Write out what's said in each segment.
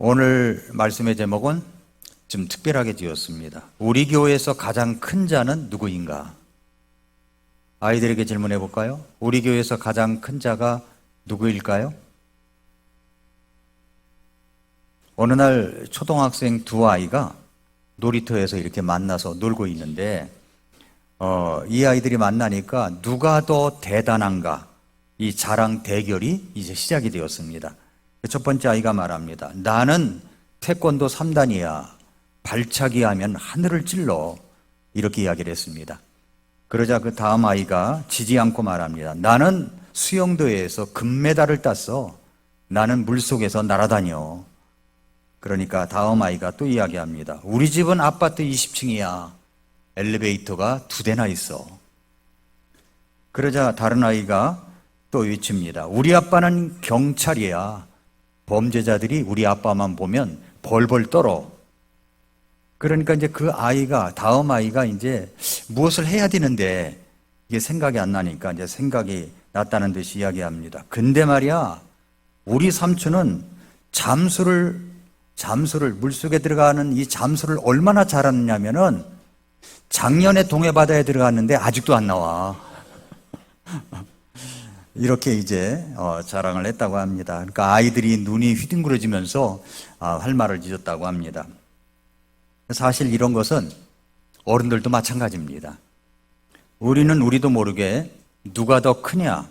오늘 말씀의 제목은 좀 특별하게 지었습니다. 우리 교회에서 가장 큰 자는 누구인가? 아이들에게 질문해 볼까요? 우리 교회에서 가장 큰 자가 누구일까요? 어느 날 초등학생 두 아이가 놀이터에서 이렇게 만나서 놀고 있는데 이 아이들이 만나니까 누가 더 대단한가, 이 자랑 대결이 이제 시작이 되었습니다. 첫 번째 아이가 말합니다. 나는 태권도 3단이야. 발차기 하면 하늘을 찔러. 이렇게 이야기를 했습니다. 그러자 그 다음 아이가 지지 않고 말합니다. 나는 수영대회에서 금메달을 땄어. 나는 물속에서 날아다녀. 그러니까 다음 아이가 또 이야기합니다. 우리 집은 아파트 20층이야. 엘리베이터가 2대나 있어. 그러자 다른 아이가 또 외칩니다. 우리 아빠는 경찰이야. 범죄자들이 우리 아빠만 보면 벌벌 떨어. 그러니까 이제 그 아이가, 다음 아이가 이제 무엇을 해야 되는데 이게 생각이 안 나니까 이제 생각이 났다는 듯이 이야기합니다. 근데 말이야, 우리 삼촌은 잠수를 물속에 들어가는 이 잠수를 얼마나 잘하느냐면은 작년에 동해바다에 들어갔는데 아직도 안 나와. 이렇게 이제 자랑을 했다고 합니다. 그러니까 아이들이 눈이 휘둥그러지면서 할 말을 잊었다고 합니다. 사실 이런 것은 어른들도 마찬가지입니다. 우리는 우리도 모르게 누가 더 크냐,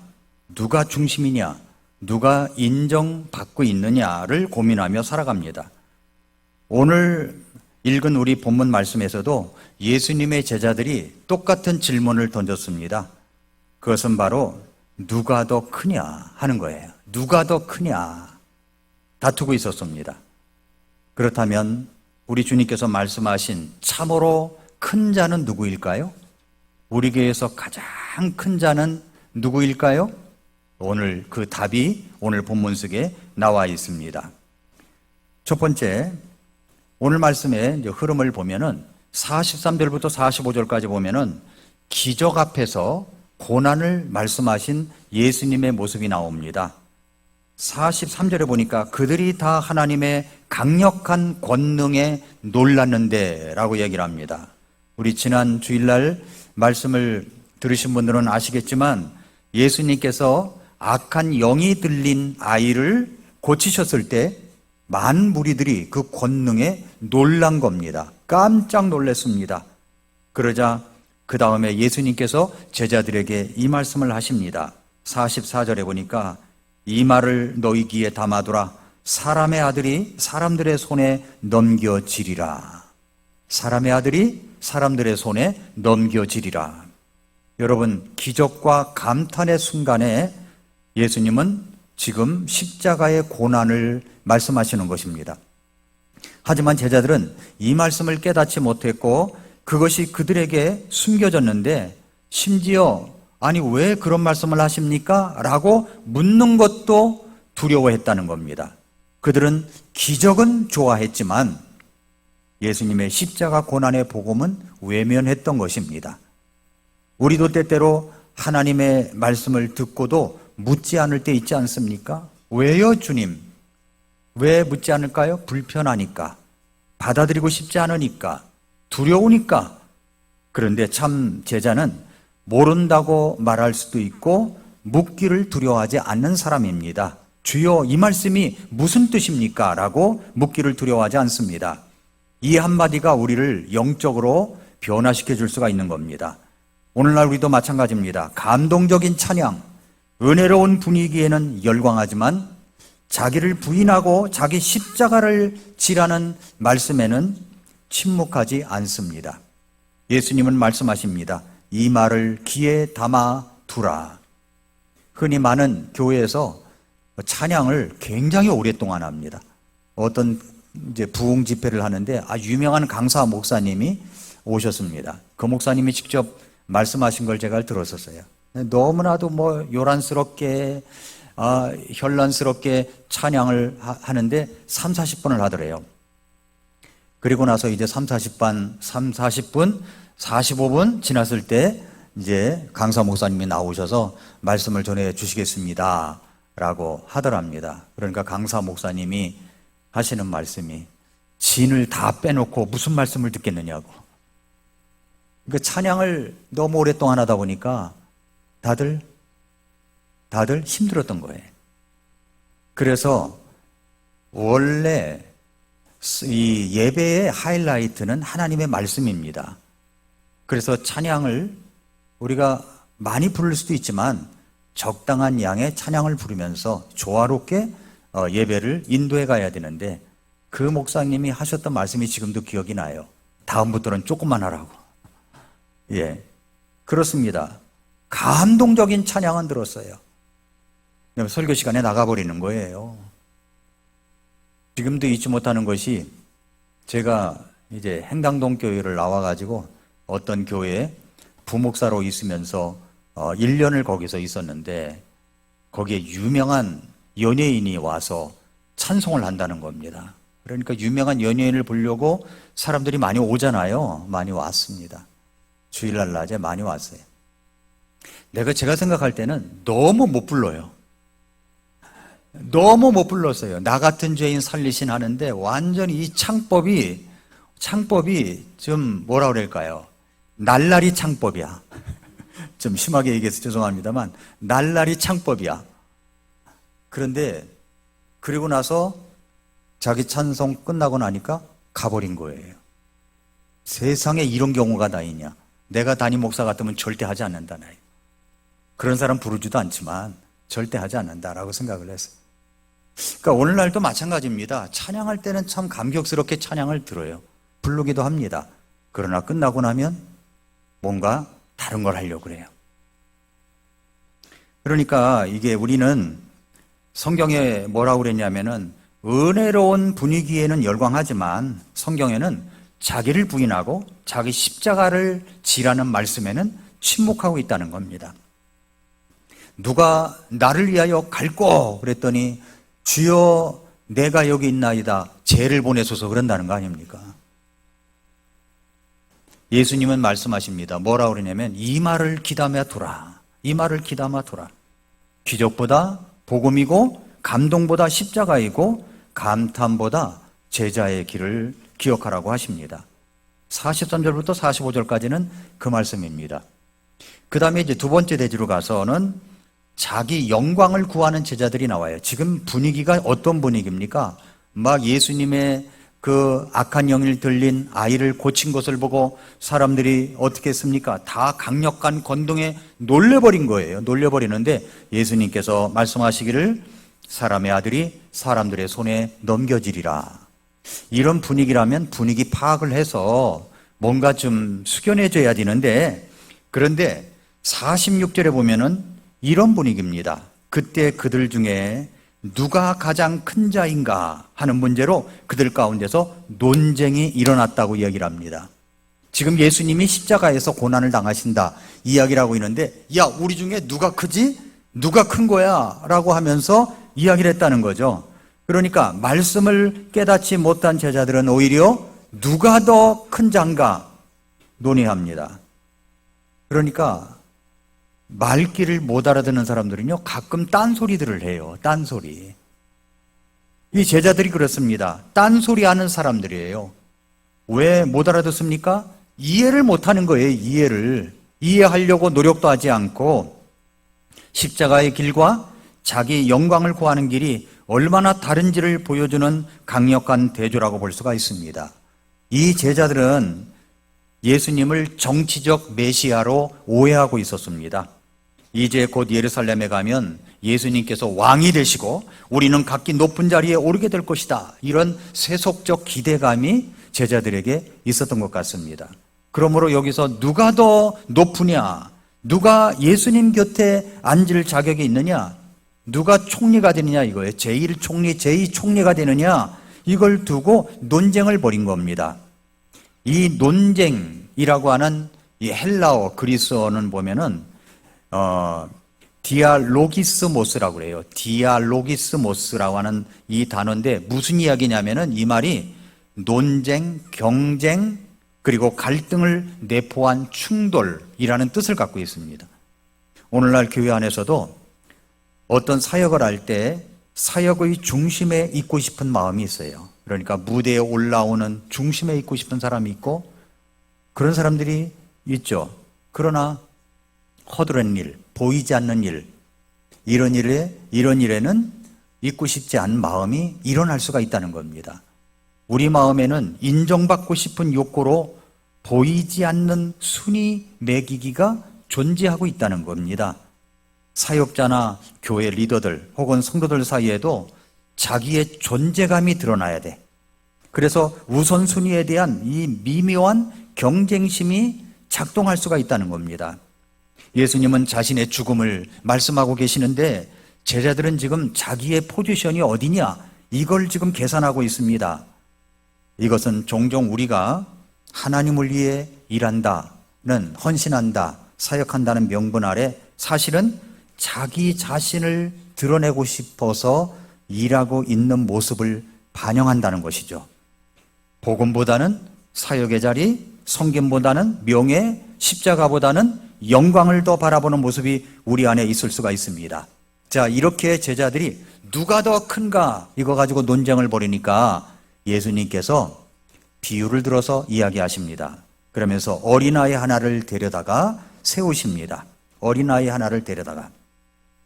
누가 중심이냐, 누가 인정받고 있느냐를 고민하며 살아갑니다. 오늘 읽은 우리 본문 말씀에서도 예수님의 제자들이 똑같은 질문을 던졌습니다. 그것은 바로 누가 더 크냐 하는 거예요. 누가 더 크냐 다투고 있었습니다. 그렇다면 우리 주님께서 말씀하신 참으로 큰 자는 누구일까요? 우리 교회에서 가장 큰 자는 누구일까요? 오늘 그 답이 오늘 본문 속에 나와 있습니다. 첫 번째, 오늘 말씀의 흐름을 보면은 43절부터 45절까지 보면은 기적 앞에서 고난을 말씀하신 예수님의 모습이 나옵니다. 43절에 보니까 그들이 다 하나님의 강력한 권능에 놀랐는데 라고 얘기를 합니다. 우리 지난 주일날 말씀을 들으신 분들은 아시겠지만 예수님께서 악한 영이 들린 아이를 고치셨을 때 많은 무리들이 그 권능에 놀란 겁니다. 깜짝 놀랐습니다. 그러자 그 다음에 예수님께서 제자들에게 이 말씀을 하십니다. 44절에 보니까 이 말을 너희 귀에 담아두라. 사람의 아들이 사람들의 손에 넘겨지리라. 사람의 아들이 사람들의 손에 넘겨지리라. 여러분, 기적과 감탄의 순간에 예수님은 지금 십자가의 고난을 말씀하시는 것입니다. 하지만 제자들은 이 말씀을 깨닫지 못했고 그것이 그들에게 숨겨졌는데 심지어 아니 왜 그런 말씀을 하십니까? 라고 묻는 것도 두려워했다는 겁니다. 그들은 기적은 좋아했지만 예수님의 십자가 고난의 복음은 외면했던 것입니다. 우리도 때때로 하나님의 말씀을 듣고도 묻지 않을 때 있지 않습니까? 왜요, 주님? 왜 묻지 않을까요? 불편하니까, 받아들이고 싶지 않으니까, 두려우니까. 그런데 참 제자는 모른다고 말할 수도 있고 묻기를 두려워하지 않는 사람입니다. 주여, 이 말씀이 무슨 뜻입니까? 라고 묻기를 두려워하지 않습니다. 이 한마디가 우리를 영적으로 변화시켜 줄 수가 있는 겁니다. 오늘날 우리도 마찬가지입니다. 감동적인 찬양, 은혜로운 분위기에는 열광하지만 자기를 부인하고 자기 십자가를 지라는 말씀에는 침묵하지 않습니다. 예수님은 말씀하십니다. 이 말을 귀에 담아 두라. 흔히 많은 교회에서 찬양을 굉장히 오랫동안 합니다. 어떤 이제 부흥 집회를 하는데 유명한 강사 목사님이 오셨습니다. 그 목사님이 직접 말씀하신 걸 제가 들었었어요. 너무나도 요란스럽게 현란스럽게 찬양을 하는데 3, 40분을 하더래요. 그리고 나서 이제 3, 40분, 45분 지났을 때 이제 강사 목사님이 나오셔서 말씀을 전해 주시겠습니다 라고 하더랍니다. 그러니까 강사 목사님이 하시는 말씀이 진을 다 빼놓고 무슨 말씀을 듣겠느냐고. 그러니까 찬양을 너무 오랫동안 하다 보니까 다들 힘들었던 거예요. 그래서 원래 이 예배의 하이라이트는 하나님의 말씀입니다. 그래서 찬양을 우리가 많이 부를 수도 있지만 적당한 양의 찬양을 부르면서 조화롭게 예배를 인도해 가야 되는데, 그 목사님이 하셨던 말씀이 지금도 기억이 나요. 다음부터는 조금만 하라고. 예, 그렇습니다. 감동적인 찬양은 들었어요. 설교 시간에 나가버리는 거예요. 지금도 잊지 못하는 것이, 제가 이제 행당동 교회를 나와가지고 어떤 교회에 부목사로 있으면서 1년을 거기서 있었는데, 거기에 유명한 연예인이 와서 찬송을 한다는 겁니다. 그러니까 유명한 연예인을 보려고 사람들이 많이 오잖아요. 많이 왔습니다. 주일날 낮에 많이 왔어요. 제가 생각할 때는 너무 못 불러요. 너무 못 불렀어요. 나 같은 죄인 살리신 하는데 완전히 이 창법이 좀 뭐라 그럴까요? 날라리 창법이야. 좀 심하게 얘기해서 죄송합니다만 날라리 창법이야. 그런데 그리고 나서 자기 찬송 끝나고 나니까 가버린 거예요. 세상에 이런 경우가 다 있냐. 내가 담임 목사 같으면 절대 하지 않는다. 그런 사람 부르지도 않지만 절대 하지 않는다라고 생각을 했어요. 그러니까 오늘날도 마찬가지입니다. 찬양할 때는 참 감격스럽게 찬양을 들어요. 부르기도 합니다. 그러나 끝나고 나면 뭔가 다른 걸 하려고 그래요. 그러니까 이게 우리는 성경에 뭐라고 그랬냐면은 은혜로운 분위기에는 열광하지만 성경에는 자기를 부인하고 자기 십자가를 지라는 말씀에는 침묵하고 있다는 겁니다. 누가 나를 위하여 갈꼬 그랬더니 주여 내가 여기 있나이다 죄를 보내소서 그런다는 거 아닙니까? 예수님은 말씀하십니다. 뭐라고 그러냐면 이 말을 귀담아 두라. 이 말을 귀담아 두라. 기적보다 복음이고 감동보다 십자가이고 감탄보다 제자의 길을 기억하라고 하십니다. 43절부터 45절까지는 그 말씀입니다. 그 다음에 이제 두 번째 대지로 가서는 자기 영광을 구하는 제자들이 나와요. 지금 분위기가 어떤 분위기입니까? 막 예수님의 그 악한 영을 들린 아이를 고친 것을 보고 사람들이 어떻게 했습니까? 다 강력한 권동에 놀려버린 거예요. 놀려버리는데 예수님께서 말씀하시기를 사람의 아들이 사람들의 손에 넘겨지리라. 이런 분위기라면 분위기 파악을 해서 뭔가 좀 숙연해져야 되는데, 그런데 46절에 보면은 이런 분위기입니다. 그때 그들 중에 누가 가장 큰 자인가 하는 문제로 그들 가운데서 논쟁이 일어났다고 이야기를 합니다. 지금 예수님이 십자가에서 고난을 당하신다 이야기를 하고 있는데, 야 우리 중에 누가 크지? 누가 큰 거야? 라고 하면서 이야기를 했다는 거죠. 그러니까 말씀을 깨닫지 못한 제자들은 오히려 누가 더 큰 자인가 논의합니다. 그러니까 말귀를 못 알아듣는 사람들은요 가끔 딴소리들을 해요. 딴소리. 이 제자들이 그렇습니다. 딴소리 하는 사람들이에요. 왜 못 알아듣습니까? 이해를 못하는 거예요. 이해하려고 노력도 하지 않고 십자가의 길과 자기 영광을 구하는 길이 얼마나 다른지를 보여주는 강력한 대조라고 볼 수가 있습니다. 이 제자들은 예수님을 정치적 메시아로 오해하고 있었습니다. 이제 곧 예루살렘에 가면 예수님께서 왕이 되시고 우리는 각기 높은 자리에 오르게 될 것이다. 이런 세속적 기대감이 제자들에게 있었던 것 같습니다. 그러므로 여기서 누가 더 높으냐, 누가 예수님 곁에 앉을 자격이 있느냐, 누가 총리가 되느냐 이거예요. 제1총리, 제2총리가 되느냐, 이걸 두고 논쟁을 벌인 겁니다. 이 논쟁이라고 하는 이 헬라어, 그리스어는 보면은 디알로기스모스라고 그래요. 디알로기스모스라고 하는 이 단어인데 무슨 이야기냐면은 이 말이 논쟁, 경쟁, 그리고 갈등을 내포한 충돌이라는 뜻을 갖고 있습니다. 오늘날 교회 안에서도 어떤 사역을 할 때 사역의 중심에 있고 싶은 마음이 있어요. 그러니까 무대에 올라오는 중심에 있고 싶은 사람이 있고 그런 사람들이 있죠. 그러나 허드렛 일, 보이지 않는 일, 이런 일에는 있고 싶지 않은 마음이 일어날 수가 있다는 겁니다. 우리 마음에는 인정받고 싶은 욕구로 보이지 않는 순위 매기기가 존재하고 있다는 겁니다. 사역자나 교회 리더들 혹은 성도들 사이에도 자기의 존재감이 드러나야 돼. 그래서 우선순위에 대한 이 미묘한 경쟁심이 작동할 수가 있다는 겁니다. 예수님은 자신의 죽음을 말씀하고 계시는데 제자들은 지금 자기의 포지션이 어디냐 이걸 지금 계산하고 있습니다. 이것은 종종 우리가 하나님을 위해 일한다는 헌신한다, 사역한다는 명분 아래 사실은 자기 자신을 드러내고 싶어서 일하고 있는 모습을 반영한다는 것이죠. 복음보다는 사역의 자리, 성김보다는 명예, 십자가보다는 영광을 더 바라보는 모습이 우리 안에 있을 수가 있습니다. 자, 이렇게 제자들이 누가 더 큰가 이거 가지고 논쟁을 벌이니까 예수님께서 비유를 들어서 이야기하십니다. 그러면서 어린아이 하나를 데려다가 세우십니다. 어린아이 하나를 데려다가.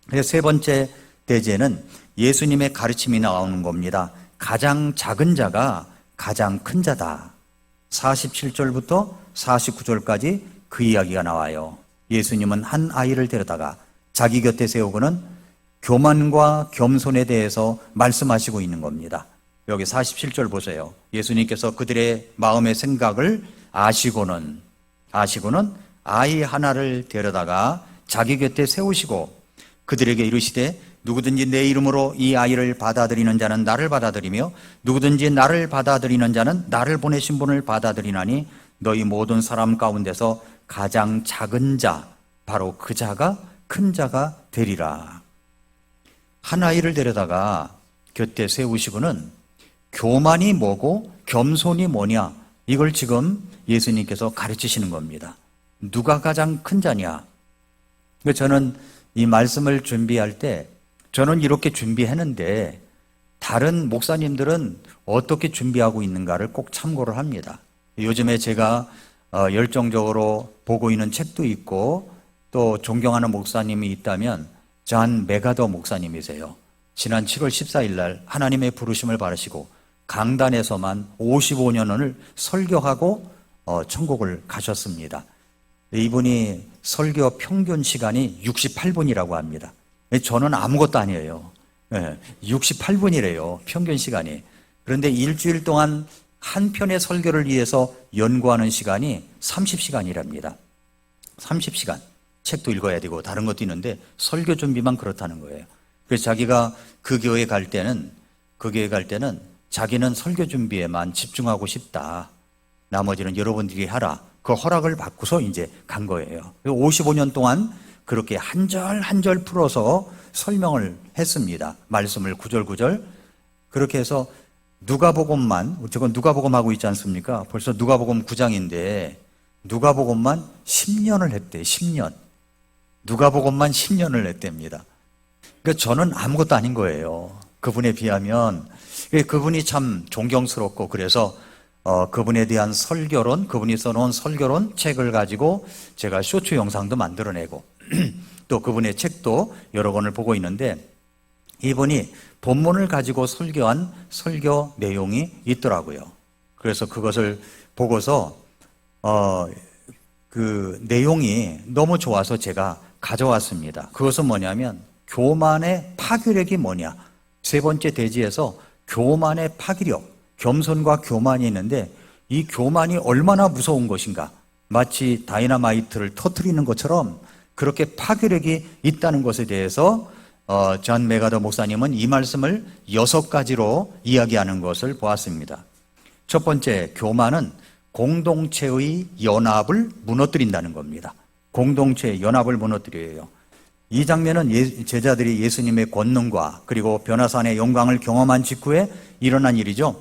그래서 세 번째 대제는 예수님의 가르침이 나오는 겁니다. 가장 작은 자가 가장 큰 자다. 47절부터 49절까지 그 이야기가 나와요. 예수님은 한 아이를 데려다가 자기 곁에 세우고는 교만과 겸손에 대해서 말씀하시고 있는 겁니다. 여기 47절 보세요. 예수님께서 그들의 마음의 생각을 아시고는 아이 하나를 데려다가 자기 곁에 세우시고 그들에게 이르시되 누구든지 내 이름으로 이 아이를 받아들이는 자는 나를 받아들이며 누구든지 나를 받아들이는 자는 나를 보내신 분을 받아들이나니 너희 모든 사람 가운데서 가장 작은 자 바로 그 자가 큰 자가 되리라. 한 아이를 데려다가 곁에 세우시고는 교만이 뭐고 겸손이 뭐냐 이걸 지금 예수님께서 가르치시는 겁니다. 누가 가장 큰 자냐. 저는 이 말씀을 준비할 때 저는 이렇게 준비했는데 다른 목사님들은 어떻게 준비하고 있는가를 꼭 참고를 합니다. 요즘에 제가 열정적으로 보고 있는 책도 있고 또 존경하는 목사님이 있다면 존 메가더 목사님이세요. 지난 7월 14일 날 하나님의 부르심을 받으시고 강단에서만 55년을 설교하고 천국을 가셨습니다. 이분이 설교 평균 시간이 68분이라고 합니다. 저는 아무것도 아니에요. 68분이래요. 평균 시간이. 그런데 일주일 동안 한 편의 설교를 위해서 연구하는 시간이 30시간이랍니다. 30시간. 책도 읽어야 되고 다른 것도 있는데 설교 준비만 그렇다는 거예요. 그래서 자기가 그 교회에 갈 때는 자기는 설교 준비에만 집중하고 싶다. 나머지는 여러분들이 하라. 그 허락을 받고서 이제 간 거예요. 55년 동안 그렇게 한 절 한 절 풀어서 설명을 했습니다. 말씀을 구절구절. 그렇게 해서 누가복음만, 저건 누가복음 하고 있지 않습니까? 벌써 누가복음 9장인데 누가복음만 10년을 했대요. 10년. 누가복음만 10년을 했답니다. 그러니까 저는 아무것도 아닌 거예요. 그분에 비하면. 그분이 참 존경스럽고 그래서 그분에 대한 설교론, 그분이 써놓은 설교론 책을 가지고 제가 쇼츠 영상도 만들어내고 또 그분의 책도 여러 권을 보고 있는데 이분이 본문을 가지고 설교한 설교 내용이 있더라고요. 그래서 그것을 보고서 그 내용이 너무 좋아서 제가 가져왔습니다. 그것은 뭐냐면 교만의 파괴력이 뭐냐. 세 번째 대지에서 교만의 파괴력, 겸손과 교만이 있는데 이 교만이 얼마나 무서운 것인가. 마치 다이너마이트를 터뜨리는 것처럼 그렇게 파괴력이 있다는 것에 대해서 존 메가더 목사님은 이 말씀을 6가지로 이야기하는 것을 보았습니다. 첫 번째, 교만은 공동체의 연합을 무너뜨린다는 겁니다. 공동체의 연합을 무너뜨려요. 이 장면은 제자들이 예수님의 권능과 그리고 변화산의 영광을 경험한 직후에 일어난 일이죠.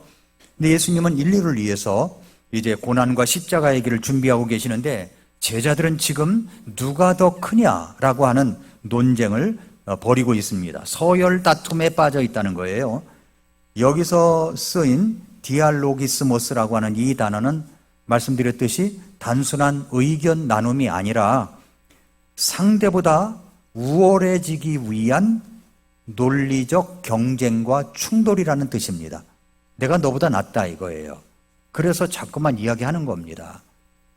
근데 예수님은 인류를 위해서 이제 고난과 십자가의 길을 준비하고 계시는데 제자들은 지금 누가 더 크냐라고 하는 논쟁을 벌이고 있습니다. 서열 다툼에 빠져 있다는 거예요. 여기서 쓰인 디알로기스모스라고 하는 이 단어는 말씀드렸듯이 단순한 의견 나눔이 아니라 상대보다 우월해지기 위한 논리적 경쟁과 충돌이라는 뜻입니다. 내가 너보다 낫다 이거예요. 그래서 자꾸만 이야기하는 겁니다.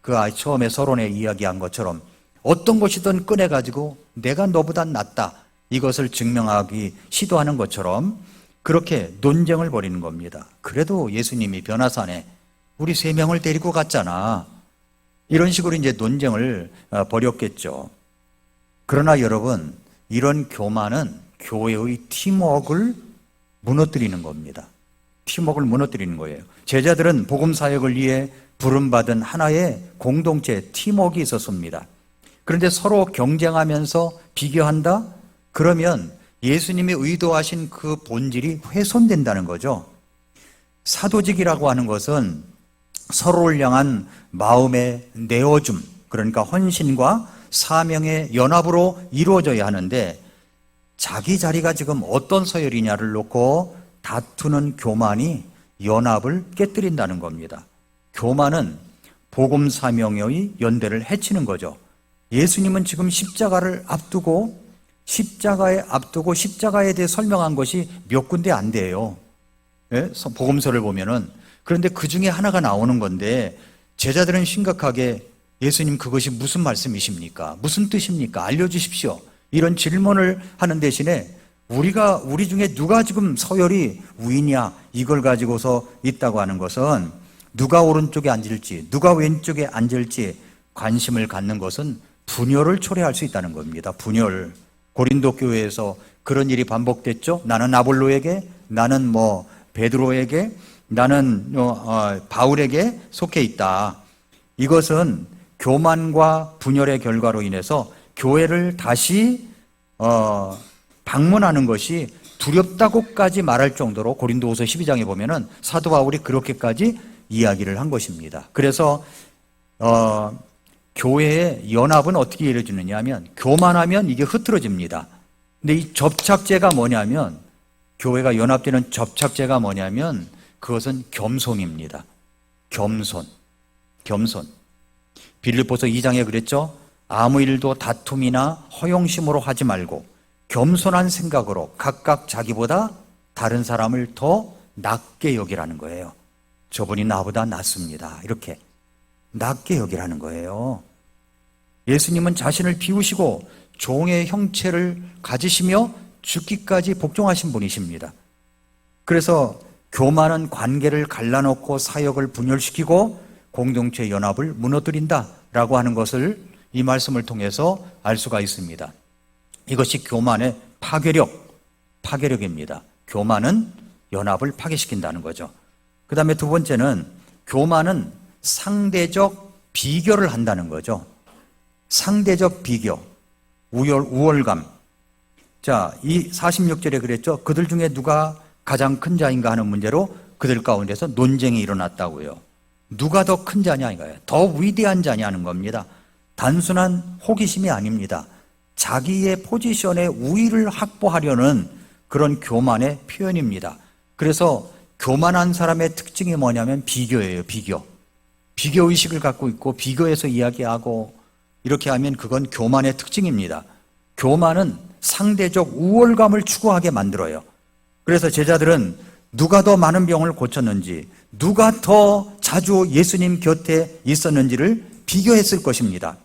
그 처음에 서론에 이야기한 것처럼 어떤 것이든 꺼내가지고 내가 너보다 낫다 이것을 증명하기 시도하는 것처럼 그렇게 논쟁을 벌이는 겁니다. 그래도 예수님이 변화산에 우리 3명을 데리고 갔잖아. 이런 식으로 이제 논쟁을 벌였겠죠. 그러나 여러분, 이런 교만은 교회의 팀워크를 무너뜨리는 겁니다. 팀워크를 무너뜨리는 거예요. 제자들은 복음 사역을 위해 부름받은 하나의 공동체 팀워크가 있었습니다. 그런데 서로 경쟁하면서 비교한다? 그러면 예수님이 의도하신 그 본질이 훼손된다는 거죠. 사도직이라고 하는 것은 서로를 향한 마음의 내어줌, 그러니까 헌신과 사명의 연합으로 이루어져야 하는데 자기 자리가 지금 어떤 서열이냐를 놓고 다투는 교만이 연합을 깨뜨린다는 겁니다. 교만은 복음 사명의 연대를 해치는 거죠. 예수님은 지금 십자가에 앞두고 십자가에 대해 설명한 것이 몇 군데 안 돼요. 예? 복음서를 보면은. 그런데 그 중에 하나가 나오는 건데 제자들은 심각하게 예수님 그것이 무슨 말씀이십니까? 무슨 뜻입니까? 알려주십시오. 이런 질문을 하는 대신에 우리 중에 누가 지금 서열이 위냐 이걸 가지고서 있다고 하는 것은 누가 오른쪽에 앉을지 누가 왼쪽에 앉을지 관심을 갖는 것은 분열을 초래할 수 있다는 겁니다. 분열. 고린도 교회에서 그런 일이 반복됐죠. 나는 아볼로에게, 나는 베드로에게, 나는 바울에게 속해 있다. 이것은 교만과 분열의 결과로 인해서 교회를 다시 방문하는 것이 두렵다고까지 말할 정도로 고린도후서 12장에 보면은 사도 바울이 그렇게까지 이야기를 한 것입니다. 그래서 교회의 연합은 어떻게 이루어지느냐 하면 교만하면 이게 흐트러집니다. 근데 이 접착제가 뭐냐면 교회가 연합되는 접착제가 뭐냐면 그것은 겸손입니다. 겸손. 빌립보서 2장에 그랬죠. 아무 일도 다툼이나 허영심으로 하지 말고 겸손한 생각으로 각각 자기보다 다른 사람을 더 낮게 여기라는 거예요. 저분이 나보다 낫습니다. 이렇게 낮게 여기라는 거예요. 예수님은 자신을 비우시고 종의 형체를 가지시며 죽기까지 복종하신 분이십니다. 그래서 교만은 관계를 갈라놓고 사역을 분열시키고 공동체 연합을 무너뜨린다라고 하는 것을 이 말씀을 통해서 알 수가 있습니다. 이것이 교만의 파괴력입니다. 교만은 연합을 파괴시킨다는 거죠. 그 다음에 두 번째는 교만은 상대적 비교를 한다는 거죠. 상대적 비교, 우월감. 자, 이 46절에 그랬죠. 그들 중에 누가 가장 큰 자인가 하는 문제로 그들 가운데서 논쟁이 일어났다고요. 누가 더 큰 자냐 이거예요. 더 위대한 자냐는 겁니다. 단순한 호기심이 아닙니다. 자기의 포지션의 우위를 확보하려는 그런 교만의 표현입니다. 그래서 교만한 사람의 특징이 뭐냐면 비교예요. 비교의식을 갖고 있고 비교해서 이야기하고 이렇게 하면 그건 교만의 특징입니다. 교만은 상대적 우월감을 추구하게 만들어요. 그래서 제자들은 누가 더 많은 병을 고쳤는지, 누가 더 자주 예수님 곁에 있었는지를 비교했을 것입니다.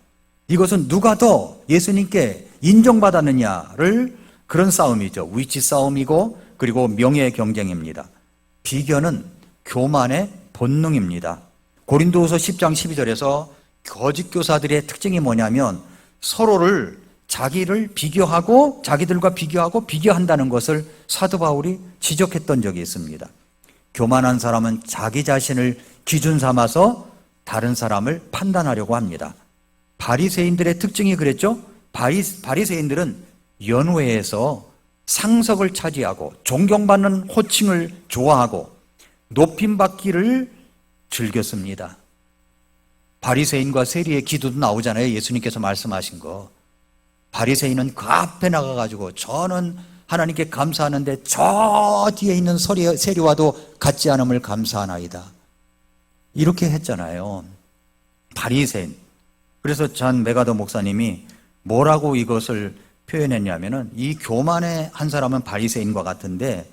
이것은 누가 더 예수님께 인정받았느냐를 그런 싸움이죠. 위치 싸움이고 그리고 명예의 경쟁입니다. 비교는 교만의 본능입니다. 고린도후서 10장 12절에서 거짓 교사들의 특징이 뭐냐면 서로를 자기들과 비교하고 비교한다는 것을 사도 바울이 지적했던 적이 있습니다. 교만한 사람은 자기 자신을 기준 삼아서 다른 사람을 판단하려고 합니다. 바리새인들의 특징이 그랬죠. 바리새인들은 연회에서 상석을 차지하고 존경받는 호칭을 좋아하고 높임받기를 즐겼습니다. 바리새인과 세리의 기도도 나오잖아요. 예수님께서 말씀하신 거. 바리새인은 그 앞에 나가가지고 저는 하나님께 감사하는데 저 뒤에 있는 세리와도 같지 않음을 감사하나이다. 이렇게 했잖아요. 바리새인. 그래서 잔 메가더 목사님이 뭐라고 이것을 표현했냐면은, 이 교만의 한 사람은 바리새인과 같은데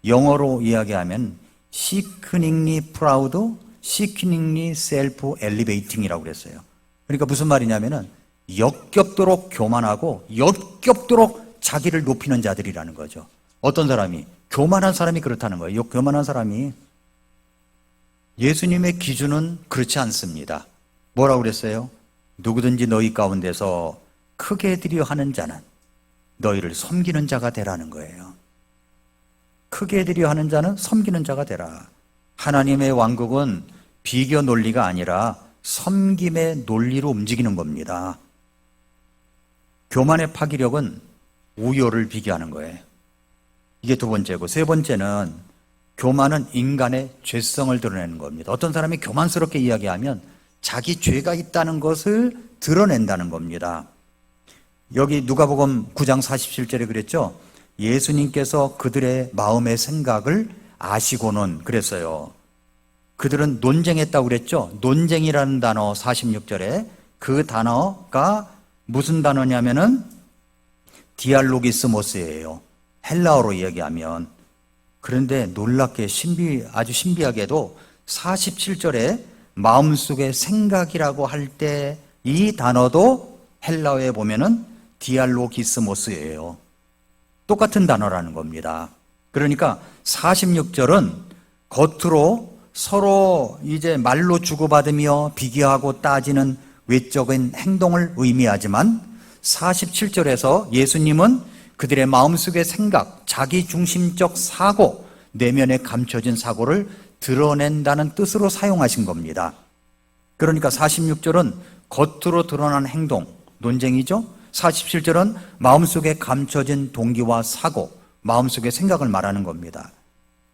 영어로 이야기하면 시크닝리 프라우드, 시크닝리 셀프 엘리베이팅이라고 그랬어요. 그러니까 무슨 말이냐면은 역겹도록 교만하고 역겹도록 자기를 높이는 자들이라는 거죠. 어떤 사람이? 교만한 사람이 그렇다는 거예요. 교만한 사람이. 예수님의 기준은 그렇지 않습니다. 뭐라고 그랬어요? 누구든지 너희 가운데서 크게 드려 하는 자는 너희를 섬기는 자가 되라는 거예요. 크게 드려 하는 자는 섬기는 자가 되라. 하나님의 왕국은 비교 논리가 아니라 섬김의 논리로 움직이는 겁니다. 교만의 파기력은 우요를 비교하는 거예요. 이게 두 번째고, 세 번째는 교만은 인간의 죄성을 드러내는 겁니다. 어떤 사람이 교만스럽게 이야기하면 자기 죄가 있다는 것을 드러낸다는 겁니다. 여기 누가복음 9장 47절에 그랬죠. 예수님께서 그들의 마음의 생각을 아시고는 그랬어요. 그들은 논쟁했다고 그랬죠. 논쟁이라는 단어 46절에, 그 단어가 무슨 단어냐면은 디알로기스모스예요. 헬라어로 이야기하면. 그런데 놀랍게 아주 신비하게도 47절에 마음속의 생각이라고 할 때 이 단어도 헬라어에 보면은 디알로기스모스예요. 똑같은 단어라는 겁니다. 그러니까 46절은 겉으로 서로 이제 말로 주고받으며 비교하고 따지는 외적인 행동을 의미하지만 47절에서 예수님은 그들의 마음속의 생각, 자기중심적 사고, 내면에 감춰진 사고를 드러낸다는 뜻으로 사용하신 겁니다. 그러니까 46절은 겉으로 드러난 행동, 논쟁이죠. 47절은 마음속에 감춰진 동기와 사고, 마음속의 생각을 말하는 겁니다.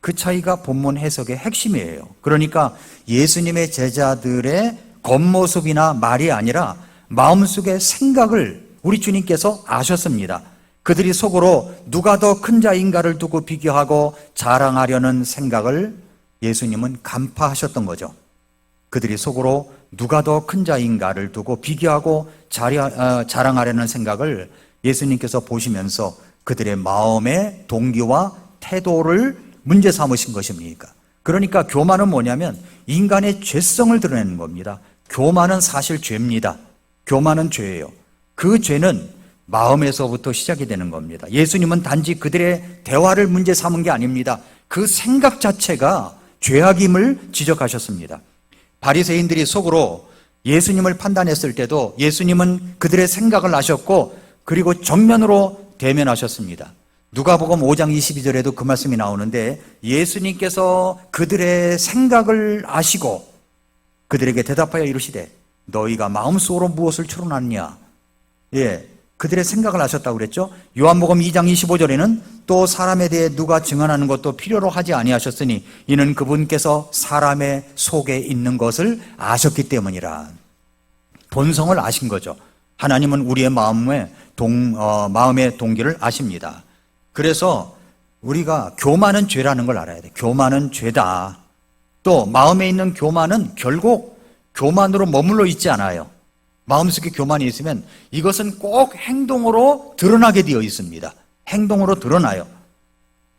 그 차이가 본문 해석의 핵심이에요. 그러니까 예수님의 제자들의 겉모습이나 말이 아니라 마음속의 생각을 우리 주님께서 아셨습니다. 그들이 속으로 누가 더 큰 자인가를 두고 비교하고 자랑하려는 생각을 예수님은 간파하셨던 거죠. 그들이 속으로 누가 더 큰 자인가를 두고 비교하고 자랑하려는 생각을 예수님께서 보시면서 그들의 마음의 동기와 태도를 문제 삼으신 것입니까? 그러니까 교만은 뭐냐면 인간의 죄성을 드러내는 겁니다. 교만은 사실 죄입니다. 교만은 죄예요. 그 죄는 마음에서부터 시작이 되는 겁니다. 예수님은 단지 그들의 대화를 문제 삼은 게 아닙니다. 그 생각 자체가 죄악임을 지적하셨습니다. 바리새인들이 속으로 예수님을 판단했을 때도 예수님은 그들의 생각을 아셨고 그리고 정면으로 대면하셨습니다. 누가복음 5장 22절에도 그 말씀이 나오는데 예수님께서 그들의 생각을 아시고 그들에게 대답하여 이르시되 너희가 마음속으로 무엇을 추론하느냐. 그들의 생각을 아셨다고 그랬죠. 요한복음 2장 25절에는 또 사람에 대해 누가 증언하는 것도 필요로 하지 아니하셨으니 이는 그분께서 사람의 속에 있는 것을 아셨기 때문이라. 본성을 아신 거죠. 하나님은 우리의 마음의 동기를 아십니다. 그래서 우리가 교만은 죄라는 걸 알아야 돼. 교만은 죄다. 또 마음에 있는 교만은 결국 교만으로 머물러 있지 않아요. 마음속에 교만이 있으면 이것은 꼭 행동으로 드러나게 되어 있습니다. 행동으로 드러나요.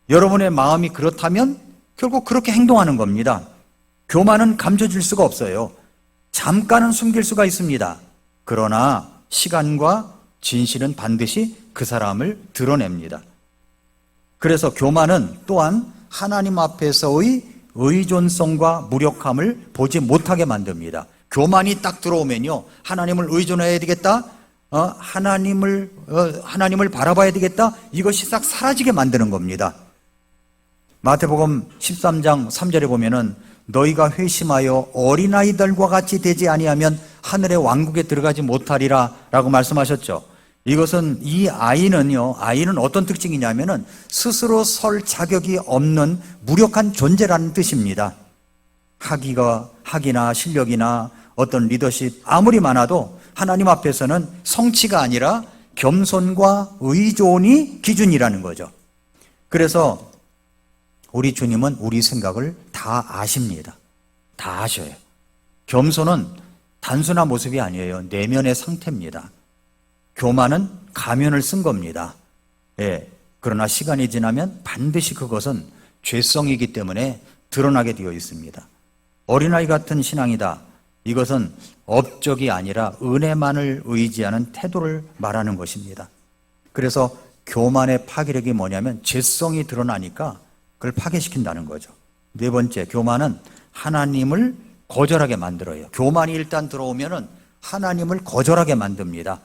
여러분의 마음이 그렇다면 결국 그렇게 행동하는 겁니다. 교만은 감춰질 수가 없어요. 잠깐은 숨길 수가 있습니다. 그러나 시간과 진실은 반드시 그 사람을 드러냅니다. 그래서 교만은 또한 하나님 앞에서의 의존성과 무력함을 보지 못하게 만듭니다. 교만이 딱 들어오면요, 하나님을 의존해야 되겠다, 하나님을 바라봐야 되겠다, 이것이 싹 사라지게 만드는 겁니다. 마태복음 13장 3절에 보면은 너희가 회심하여 어린아이들과 같이 되지 아니하면 하늘의 왕국에 들어가지 못하리라 라고 말씀하셨죠. 이것은 이 아이는 어떤 특징이냐면은 스스로 설 자격이 없는 무력한 존재라는 뜻입니다. 학이나 실력이나 어떤 리더십 아무리 많아도 하나님 앞에서는 성취가 아니라 겸손과 의존이 기준이라는 거죠. 그래서 우리 주님은 우리 생각을 다 아십니다. 다 아셔요. 겸손은 단순한 모습이 아니에요. 내면의 상태입니다. 교만은 가면을 쓴 겁니다. 예. 그러나 시간이 지나면 반드시 그것은 죄성이기 때문에 드러나게 되어 있습니다. 어린아이 같은 신앙이다. 이것은 업적이 아니라 은혜만을 의지하는 태도를 말하는 것입니다. 그래서 교만의 파괴력이 뭐냐면 죄성이 드러나니까 그걸 파괴시킨다는 거죠. 네 번째, 교만은 하나님을 거절하게 만들어요. 교만이 일단 들어오면은 하나님을 거절하게 만듭니다.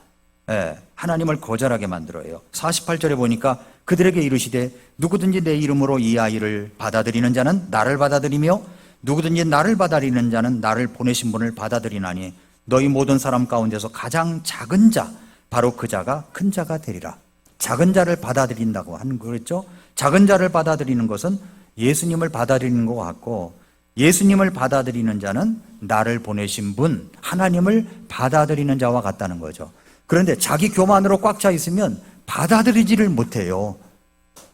예, 하나님을 거절하게 만들어요. 48절에 보니까 그들에게 이르시되 누구든지 내 이름으로 이 아이를 받아들이는 자는 나를 받아들이며 누구든지 나를 받아들이는 자는 나를 보내신 분을 받아들이나니 너희 모든 사람 가운데서 가장 작은 자 바로 그 자가 큰 자가 되리라. 작은 자를 받아들인다고 하는 거겠죠. 작은 자를 받아들이는 것은 예수님을 받아들이는 것 같고, 예수님을 받아들이는 자는 나를 보내신 분 하나님을 받아들이는 자와 같다는 거죠. 그런데 자기 교만으로 꽉 차 있으면 받아들이지를 못해요.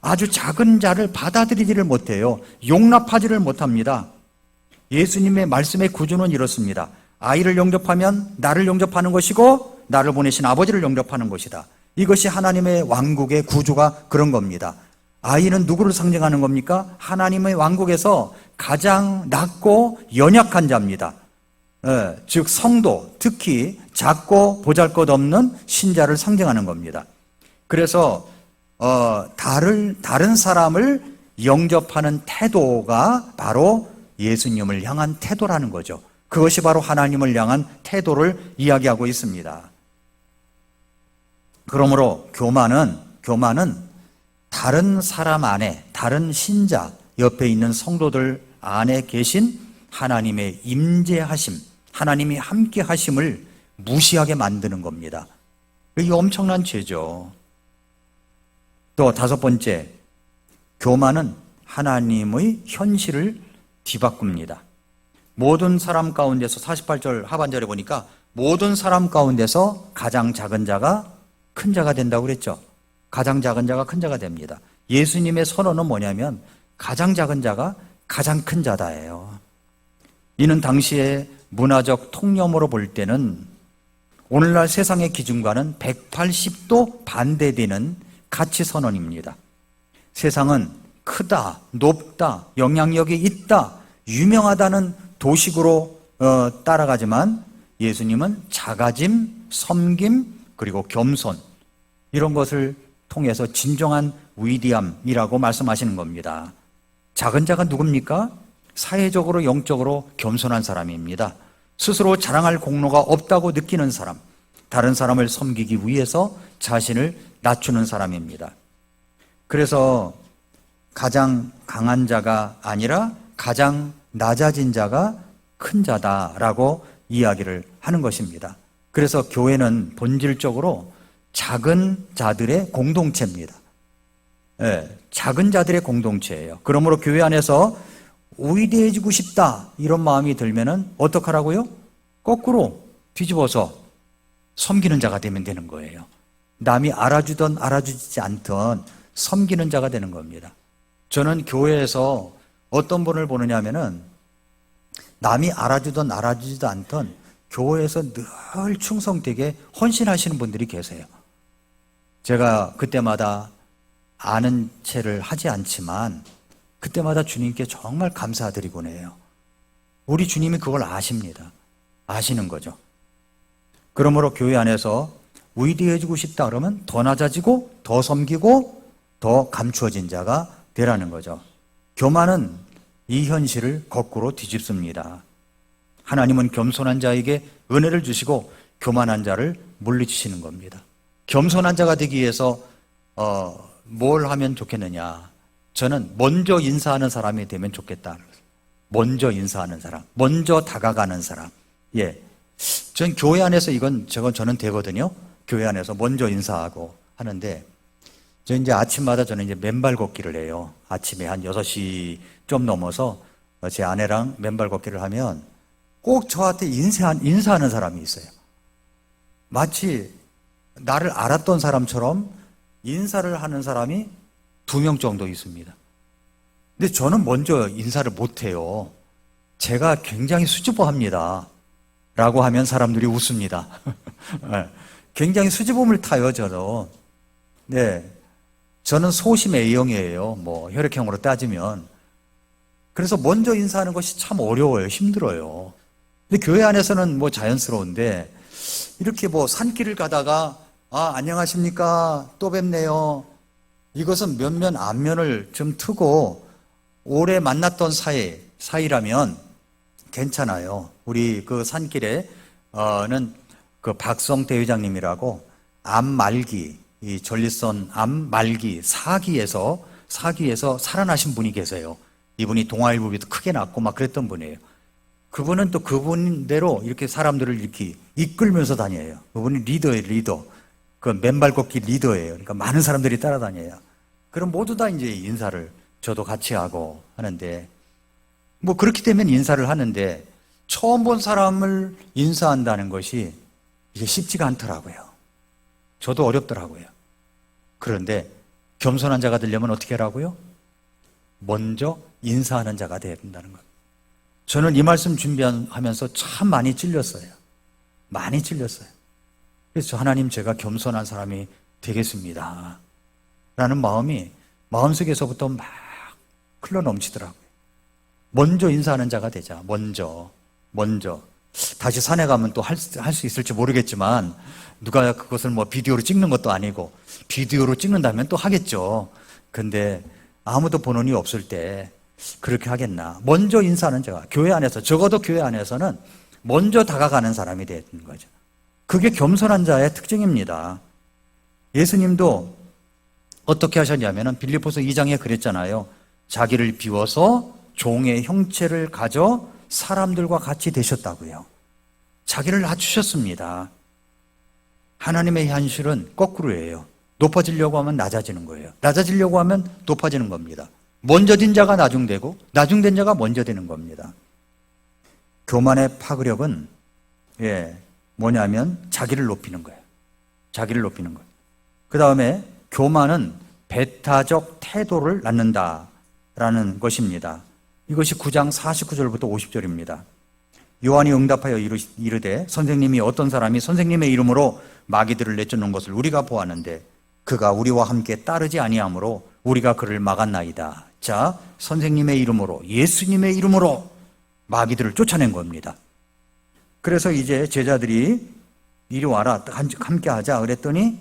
아주 작은 자를 받아들이지를 못해요. 용납하지를 못합니다. 예수님의 말씀의 구조는 이렇습니다. 아이를 영접하면 나를 영접하는 것이고 나를 보내신 아버지를 영접하는 것이다. 이것이 하나님의 왕국의 구조가 그런 겁니다. 아이는 누구를 상징하는 겁니까? 하나님의 왕국에서 가장 낮고 연약한 자입니다. 즉 성도, 특히 작고 보잘것없는 신자를 상징하는 겁니다. 그래서 다른 사람을 영접하는 태도가 바로 예수님을 향한 태도라는 거죠. 그것이 바로 하나님을 향한 태도를 이야기하고 있습니다. 그러므로 교만은 다른 사람 안에, 다른 신자 옆에 있는 성도들 안에 계신 하나님의 임재하심, 하나님이 함께 하심을 무시하게 만드는 겁니다. 이게 엄청난 죄죠. 또 다섯 번째, 교만은 하나님의 현실을 뒤바꿉니다. 모든 사람 가운데서 48절 하반절에 보니까 모든 사람 가운데서 가장 작은 자가 큰 자가 된다고 그랬죠. 가장 작은 자가 큰 자가 됩니다. 예수님의 선언은 뭐냐면 가장 작은 자가 가장 큰 자다예요. 이는 당시의 문화적 통념으로 볼 때는 오늘날 세상의 기준과는 180도 반대되는 가치 선언입니다. 세상은 크다, 높다, 영향력이 있다, 유명하다는 도식으로 따라가지만 예수님은 작아짐, 섬김, 그리고 겸손, 이런 것을 통해서 진정한 위대함이라고 말씀하시는 겁니다. 작은 자가 누굽니까? 사회적으로 영적으로 겸손한 사람입니다. 스스로 자랑할 공로가 없다고 느끼는 사람, 다른 사람을 섬기기 위해서 자신을 낮추는 사람입니다. 그래서 가장 강한 자가 아니라 가장 낮아진 자가 큰 자다라고 이야기를 하는 것입니다. 그래서 교회는 본질적으로 작은 자들의 공동체입니다. 작은 자들의 공동체예요. 그러므로 교회 안에서 위대해지고 싶다 이런 마음이 들면은 어떡하라고요? 거꾸로 뒤집어서 섬기는 자가 되면 되는 거예요. 남이 알아주든 알아주지 않든 섬기는 자가 되는 겁니다. 저는 교회에서 어떤 분을 보느냐 하면은 남이 알아주든 알아주지도 않든 교회에서 늘 충성되게 헌신하시는 분들이 계세요. 제가 그때마다 아는 체를 하지 않지만 그때마다 주님께 정말 감사드리곤 해요. 우리 주님이 그걸 아십니다. 아시는 거죠. 그러므로 교회 안에서 위대해지고 싶다 그러면 더 낮아지고 더 섬기고 더 감추어진 자가 되라는 거죠. 교만은 이 현실을 거꾸로 뒤집습니다. 하나님은 겸손한 자에게 은혜를 주시고 교만한 자를 물리치시는 겁니다. 겸손한 자가 되기 위해서 뭘 하면 좋겠느냐? 저는 먼저 인사하는 사람이 되면 좋겠다. 먼저 인사하는 사람, 먼저 다가가는 사람. 예, 전 교회 안에서 저는 되거든요. 교회 안에서 먼저 인사하고 하는데, 저 이제 아침마다 저는 이제 맨발 걷기를 해요. 아침에 한 6시 좀 넘어서 제 아내랑 맨발 걷기를 하면 꼭 저한테 인사하는 사람이 있어요. 마치 나를 알았던 사람처럼 인사를 하는 사람이 2명 정도 있습니다. 근데 저는 먼저 인사를 못해요. 제가 굉장히 수줍어합니다. 라고 하면 사람들이 웃습니다. 네. 굉장히 수줍음을 타요, 저는. 네. 저는 소심 A형이에요. 뭐, 혈액형으로 따지면. 그래서 먼저 인사하는 것이 참 어려워요. 힘들어요. 근데 교회 안에서는 뭐 자연스러운데, 이렇게 뭐 산길을 가다가, 안녕하십니까. 또 뵙네요. 이것은 면면 안면을 좀 트고, 오래 만났던 사이라면 괜찮아요. 우리 그 산길에는 그 박성태 회장님이라고 암 말기, 이 전립선 암 말기 4기에서 살아나신 분이 계세요. 이분이 동아일보에도 크게 났고 막 그랬던 분이에요. 그분은 또 그분대로 이렇게 사람들을 이렇게 이끌면서 다녀요. 그분이 리더예요, 리더. 그 맨발 걷기 리더예요. 그러니까 많은 사람들이 따라다녀요. 그럼 모두 다 이제 인사를 저도 같이 하고 하는데, 뭐 그렇게 되면 인사를 하는데, 처음 본 사람을 인사한다는 것이 이게 쉽지가 않더라고요. 저도 어렵더라고요. 그런데 겸손한 자가 되려면 어떻게 하라고요? 먼저 인사하는 자가 되어야 된다는 것. 저는 이 말씀 준비하면서 참 많이 찔렸어요. 많이 찔렸어요. 그래서 하나님, 제가 겸손한 사람이 되겠습니다. 라는 마음이 마음속에서부터 막 흘러 넘치더라고요. 먼저 인사하는 자가 되자. 먼저. 다시 산에 가면 또 할 수 있을지 모르겠지만, 누가 그것을 뭐 비디오로 찍는 것도 아니고, 비디오로 찍는다면 또 하겠죠. 근데 아무도 보는 이 없을 때 그렇게 하겠나. 먼저 인사하는 자가, 교회 안에서, 적어도 교회 안에서는 먼저 다가가는 사람이 되는 거죠. 그게 겸손한 자의 특징입니다. 예수님도 어떻게 하셨냐면은 빌립보서 2장에 그랬잖아요. 자기를 비워서 종의 형체를 가져 사람들과 같이 되셨다고요. 자기를 낮추셨습니다. 하나님의 현실은 거꾸로예요. 높아지려고 하면 낮아지는 거예요. 낮아지려고 하면 높아지는 겁니다. 먼저 된 자가 나중되고 나중된 자가 먼저 되는 겁니다. 교만의 파급력은 뭐냐면 자기를 높이는 거예요. 자기를 높이는 거예요. 그 다음에 교만은 배타적 태도를 낳는다라는 것입니다. 이것이 9장 49절부터 50절입니다. 요한이 응답하여 이르되 선생님이 어떤 사람이 선생님의 이름으로 마귀들을 내쫓는 것을 우리가 보았는데 그가 우리와 함께 따르지 아니하므로 우리가 그를 막았나이다. 자, 선생님의 이름으로, 예수님의 이름으로 마귀들을 쫓아낸 겁니다. 그래서 이제 제자들이 이리 와라, 함께 하자 그랬더니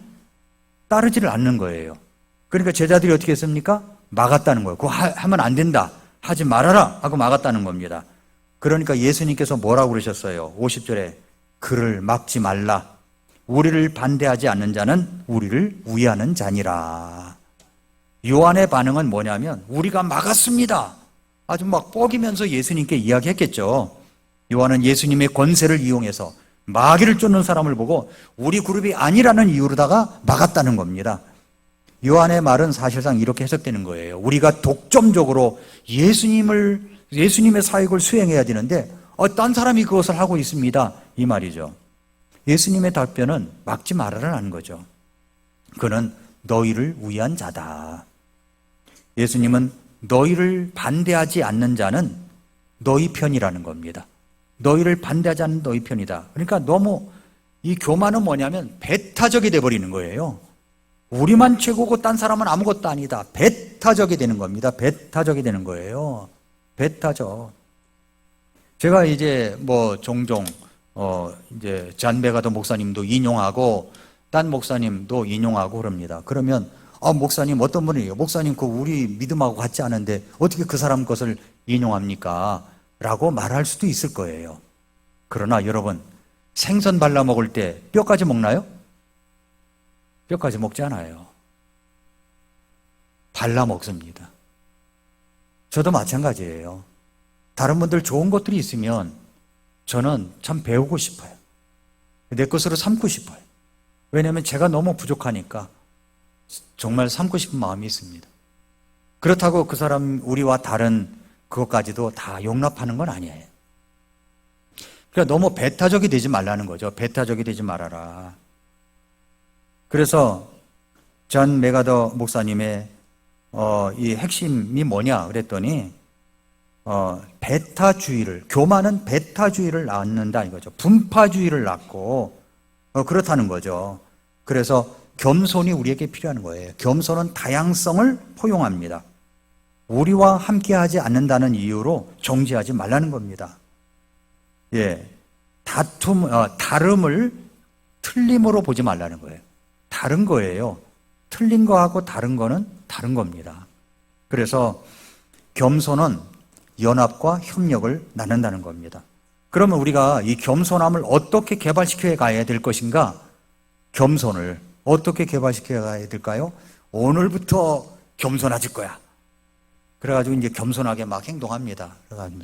따르지를 않는 거예요. 그러니까 제자들이 어떻게 했습니까? 막았다는 거예요. 그거 하면 안 된다, 하지 말아라 하고 막았다는 겁니다. 그러니까 예수님께서 뭐라고 그러셨어요? 50절에 그를 막지 말라. 우리를 반대하지 않는 자는 우리를 우애하는 자니라. 요한의 반응은 뭐냐면 우리가 막았습니다. 아주 막 뻐기면서 예수님께 이야기했겠죠. 요한은 예수님의 권세를 이용해서 마귀를 쫓는 사람을 보고 우리 그룹이 아니라는 이유로다가 막았다는 겁니다. 요한의 말은 사실상 이렇게 해석되는 거예요. 우리가 독점적으로 예수님의 사역을 수행해야 되는데 딴 사람이 그것을 하고 있습니다, 이 말이죠. 예수님의 답변은 막지 말아라는 거죠. 그는 너희를 위한 자다. 예수님은 너희를 반대하지 않는 자는 너희 편이라는 겁니다. 너희를 반대하지 않는 너희 편이다. 그러니까 너무 이 교만은 뭐냐면 배타적이 돼버리는 거예요. 우리만 최고고 딴 사람은 아무것도 아니다. 배타적이 되는 겁니다. 배타적이 되는 거예요. 배타적. 제가 이제 뭐 종종 이제 잔베가더 목사님도 인용하고 딴 목사님도 인용하고 그럽니다. 그러면 목사님 어떤 분이에요? 목사님 그 우리 믿음하고 같지 않은데 어떻게 그 사람 것을 인용합니까? 라고 말할 수도 있을 거예요. 그러나 여러분, 생선 발라 먹을 때 뼈까지 먹나요? 뼈까지 먹지 않아요. 발라 먹습니다. 저도 마찬가지예요. 다른 분들 좋은 것들이 있으면 저는 참 배우고 싶어요. 내 것으로 삼고 싶어요. 왜냐하면 제가 너무 부족하니까 정말 삼고 싶은 마음이 있습니다. 그렇다고 그 사람 우리와 다른 그것까지도 다 용납하는 건 아니에요. 그러니까 너무 배타적이 되지 말라는 거죠. 배타적이 되지 말아라. 그래서 존 메가더 목사님의 이 핵심이 뭐냐 그랬더니 배타주의를, 교만은 배타주의를 낳는다 이거죠. 분파주의를 낳고 그렇다는 거죠. 그래서 겸손이 우리에게 필요한 거예요. 겸손은 다양성을 포용합니다. 우리와 함께하지 않는다는 이유로 정죄하지 말라는 겁니다. 예, 다름을 틀림으로 보지 말라는 거예요. 다른 거예요. 틀린 거하고 다른 거는 다른 겁니다. 그래서 겸손은 연합과 협력을 나눈다는 겁니다. 그러면 우리가 이 겸손함을 어떻게 개발시켜 가야 될 것인가? 겸손을 어떻게 개발시켜 가야 될까요? 오늘부터 겸손해질 거야. 그래가지고 이제 겸손하게 막 행동합니다. 그래가지고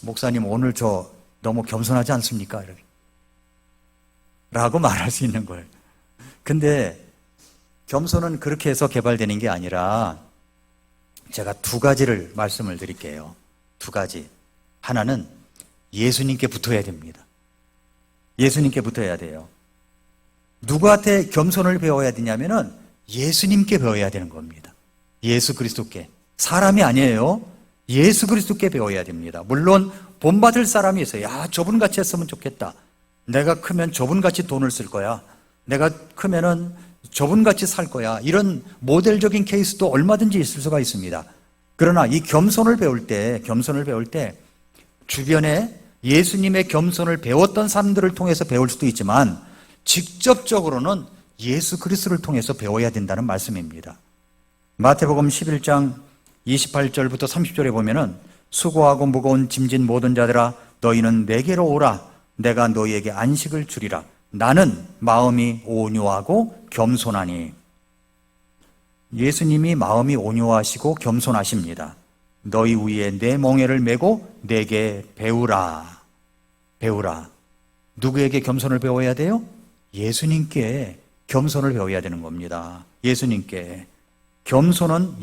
목사님 오늘 저 너무 겸손하지 않습니까? 이렇게 라고 말할 수 있는 거예요. 근데 겸손은 그렇게 해서 개발되는 게 아니라 제가 두 가지를 말씀을 드릴게요. 두 가지. 하나는 예수님께 붙어야 됩니다. 예수님께 붙어야 돼요. 누구한테 겸손을 배워야 되냐면은 예수님께 배워야 되는 겁니다. 예수 그리스도께. 사람이 아니에요. 예수 그리스도께 배워야 됩니다. 물론 본받을 사람이 있어요. 야, 저분같이 했으면 좋겠다. 내가 크면 저분같이 돈을 쓸 거야. 내가 크면은 저분같이 살 거야. 이런 모델적인 케이스도 얼마든지 있을 수가 있습니다. 그러나 이 겸손을 배울 때 주변에 예수님의 겸손을 배웠던 사람들을 통해서 배울 수도 있지만 직접적으로는 예수 그리스도를 통해서 배워야 된다는 말씀입니다. 마태복음 11장 28절부터 30절에 보면은 수고하고 무거운 짐진 모든 자들아 너희는 내게로 오라. 내가 너희에게 안식을 주리라. 나는 마음이 온유하고 겸손하니. 예수님이 마음이 온유하시고 겸손하십니다. 너희 위에 내 멍에를 메고 내게 배우라. 배우라. 누구에게 겸손을 배워야 돼요? 예수님께 겸손을 배워야 되는 겁니다. 예수님께. 겸손은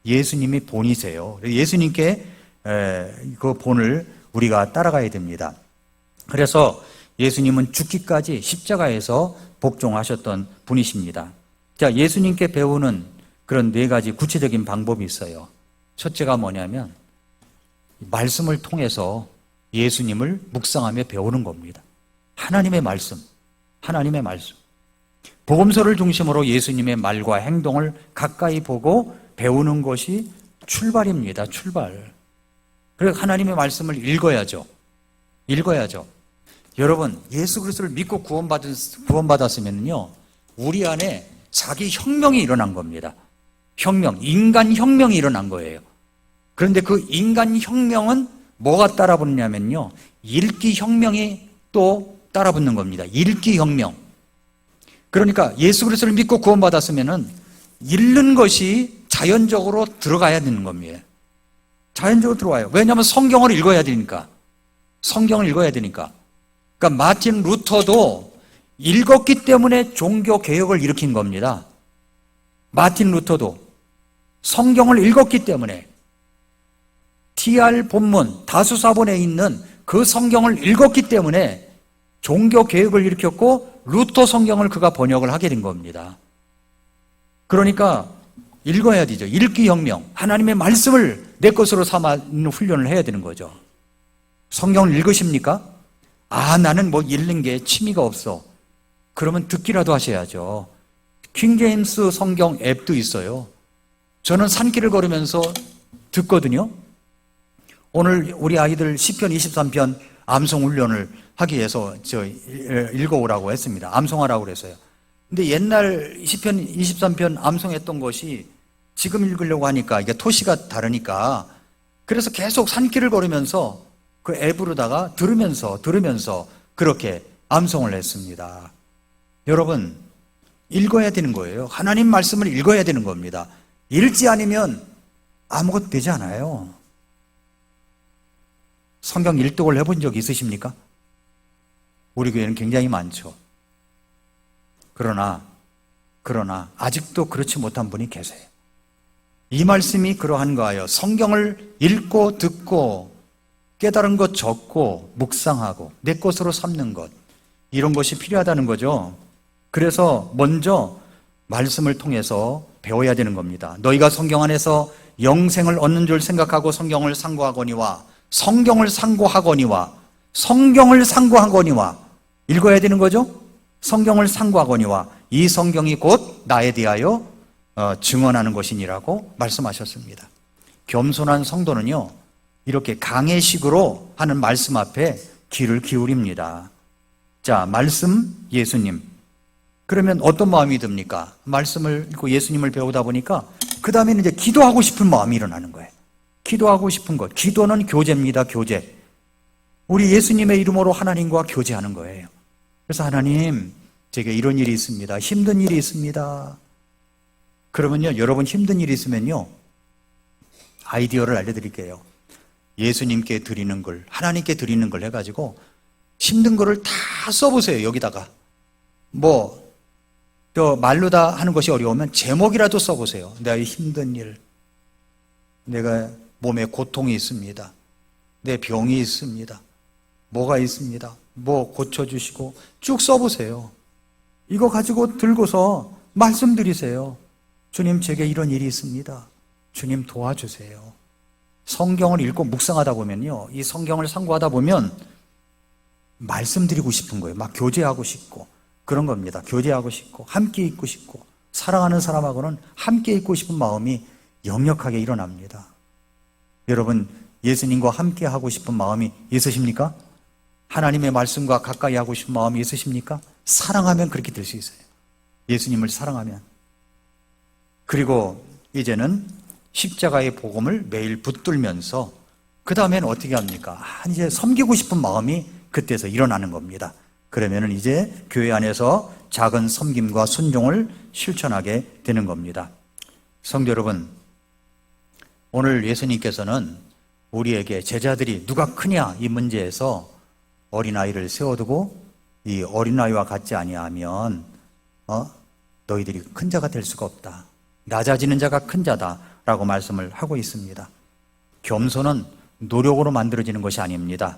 예수님이 본이세요. 예수님께 그 본을 우리가 따라가야 됩니다. 그래서 예수님은 죽기까지 십자가에서 복종하셨던 분이십니다. 자, 예수님께 배우는 그런 네 가지 구체적인 방법이 있어요. 첫째가 뭐냐면 말씀을 통해서 예수님을 묵상하며 배우는 겁니다. 하나님의 말씀. 복음서를 중심으로 예수님의 말과 행동을 가까이 보고 배우는 것이 출발입니다. 출발. 그래서 하나님의 말씀을 읽어야죠. 여러분, 예수 그리스도를 믿고 구원받았으면요, 우리 안에 자기 혁명이 일어난 겁니다. 인간 혁명이 일어난 거예요. 그런데 그 인간 혁명은 뭐가 따라붙냐면요, 읽기 혁명이 또 따라붙는 겁니다. 읽기 혁명. 그러니까 예수 그리스도를 믿고 구원받았으면은 읽는 것이 자연적으로 들어가야 되는 겁니다. 자연적으로 들어와요. 왜냐하면 성경을 읽어야 되니까. 그러니까 마틴 루터도 읽었기 때문에 종교 개혁을 일으킨 겁니다. 마틴 루터도 성경을 읽었기 때문에 TR 본문, 다수사본에 있는 그 성경을 읽었기 때문에 종교 개혁을 일으켰고 루터 성경을 그가 번역을 하게 된 겁니다. 그러니까 읽어야 되죠. 읽기 혁명. 하나님의 말씀을 내 것으로 삼는 훈련을 해야 되는 거죠. 성경을 읽으십니까? 나는 읽는 게 취미가 없어. 그러면 듣기라도 하셔야죠. 킹제임스 성경 앱도 있어요. 저는 산길을 걸으면서 듣거든요. 오늘 우리 아이들 시편 23편 암송 훈련을 하기 위해서 읽어오라고 했습니다. 암송하라고 그랬어요. 근데 옛날 시편 23편 암송했던 것이 지금 읽으려고 하니까 이게 토시가 다르니까 그래서 계속 산길을 걸으면서 그 앱으로다가 들으면서 그렇게 암송을 했습니다. 여러분, 읽어야 되는 거예요. 하나님 말씀을 읽어야 되는 겁니다. 읽지 않으면 아무것도 되지 않아요. 성경 일독을 해본 적 있으십니까? 우리 교회는 굉장히 많죠. 그러나 아직도 그렇지 못한 분이 계세요. 이 말씀이 그러한 거예요. 성경을 읽고 듣고 깨달은 것 적고 묵상하고 내 것으로 삼는 것, 이런 것이 필요하다는 거죠. 그래서 먼저 말씀을 통해서 배워야 되는 겁니다. 너희가 성경 안에서 영생을 얻는 줄 생각하고 성경을 상고하거니와 성경을 상고하거니와 읽어야 되는 거죠. 성경을 상고하거니와 이 성경이 곧 나에 대하여 증언하는 것이니라고 말씀하셨습니다. 겸손한 성도는요, 이렇게 강해식으로 하는 말씀 앞에 귀를 기울입니다. 자, 말씀, 예수님. 그러면 어떤 마음이 듭니까? 말씀을 읽고 예수님을 배우다 보니까 그 다음에는 이제 기도하고 싶은 마음이 일어나는 거예요. 기도하고 싶은 것. 기도는 교제입니다. 교제. 우리 예수님의 이름으로 하나님과 교제하는 거예요. 그래서 하나님, 제게 이런 일이 있습니다. 힘든 일이 있습니다. 그러면요, 여러분 힘든 일이 있으면요, 아이디어를 알려드릴게요. 예수님께 드리는 걸, 하나님께 드리는 걸 해가지고 힘든 거를 다 써보세요. 여기다가 말로 다 하는 것이 어려우면 제목이라도 써보세요. 내가 힘든 일, 내가 몸에 고통이 있습니다, 내 병이 있습니다, 뭐가 있습니다, 뭐 고쳐주시고 쭉 써보세요. 이거 가지고 들고서 말씀드리세요. 주님, 제게 이런 일이 있습니다. 주님 도와주세요. 성경을 읽고 묵상하다 보면요, 이 성경을 상고하다 보면 말씀드리고 싶은 거예요. 막 교제하고 싶고 그런 겁니다. 교제하고 싶고 함께 있고 싶고 사랑하는 사람하고는 함께 있고 싶은 마음이 역력하게 일어납니다. 여러분, 예수님과 함께 하고 싶은 마음이 있으십니까? 하나님의 말씀과 가까이 하고 싶은 마음이 있으십니까? 사랑하면 그렇게 될 수 있어요. 예수님을 사랑하면. 그리고 이제는 십자가의 복음을 매일 붙들면서 그 다음에는 어떻게 합니까? 이제 섬기고 싶은 마음이 그때서 일어나는 겁니다. 그러면은 이제 교회 안에서 작은 섬김과 순종을 실천하게 되는 겁니다. 성도 여러분, 오늘 예수님께서는 우리에게 제자들이 누가 크냐 이 문제에서 어린아이를 세워두고 이 어린아이와 같지 아니하면 너희들이 큰 자가 될 수가 없다. 낮아지는 자가 큰 자다라고 말씀을 하고 있습니다. 겸손은 노력으로 만들어지는 것이 아닙니다.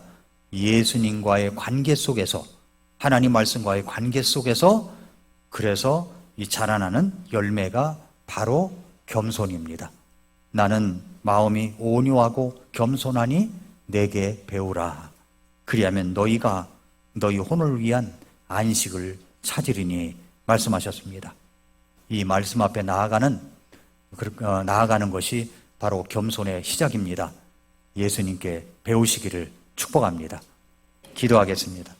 예수님과의 관계 속에서, 하나님 말씀과의 관계 속에서, 그래서 이 자라나는 열매가 바로 겸손입니다. 나는 마음이 온유하고 겸손하니 내게 배우라. 그리하면 너희가 너희 혼을 위한 안식을 찾으리니 말씀하셨습니다. 이 말씀 앞에 나아가는 것이 바로 겸손의 시작입니다. 예수님께 배우시기를 축복합니다. 기도하겠습니다.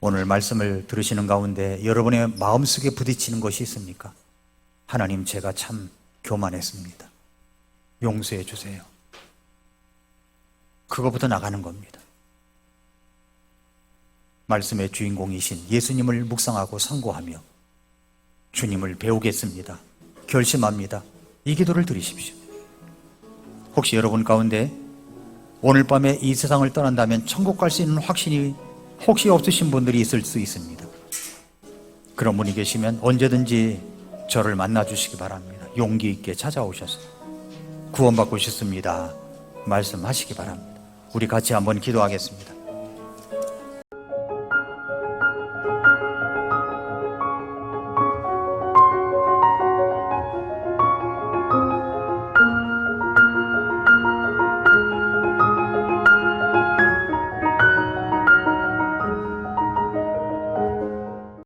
오늘 말씀을 들으시는 가운데 여러분의 마음속에 부딪히는 것이 있습니까? 하나님, 제가 참 교만했습니다. 용서해 주세요. 그거부터 나가는 겁니다. 말씀의 주인공이신 예수님을 묵상하고 상고하며 주님을 배우겠습니다. 결심합니다. 이 기도를 드리십시오. 혹시 여러분 가운데 오늘 밤에 이 세상을 떠난다면 천국 갈 수 있는 확신이 혹시 없으신 분들이 있을 수 있습니다. 그런 분이 계시면 언제든지 저를 만나주시기 바랍니다. 용기 있게 찾아오셔서 구원받고 싶습니다 말씀하시기 바랍니다. 우리 같이 한번 기도하겠습니다.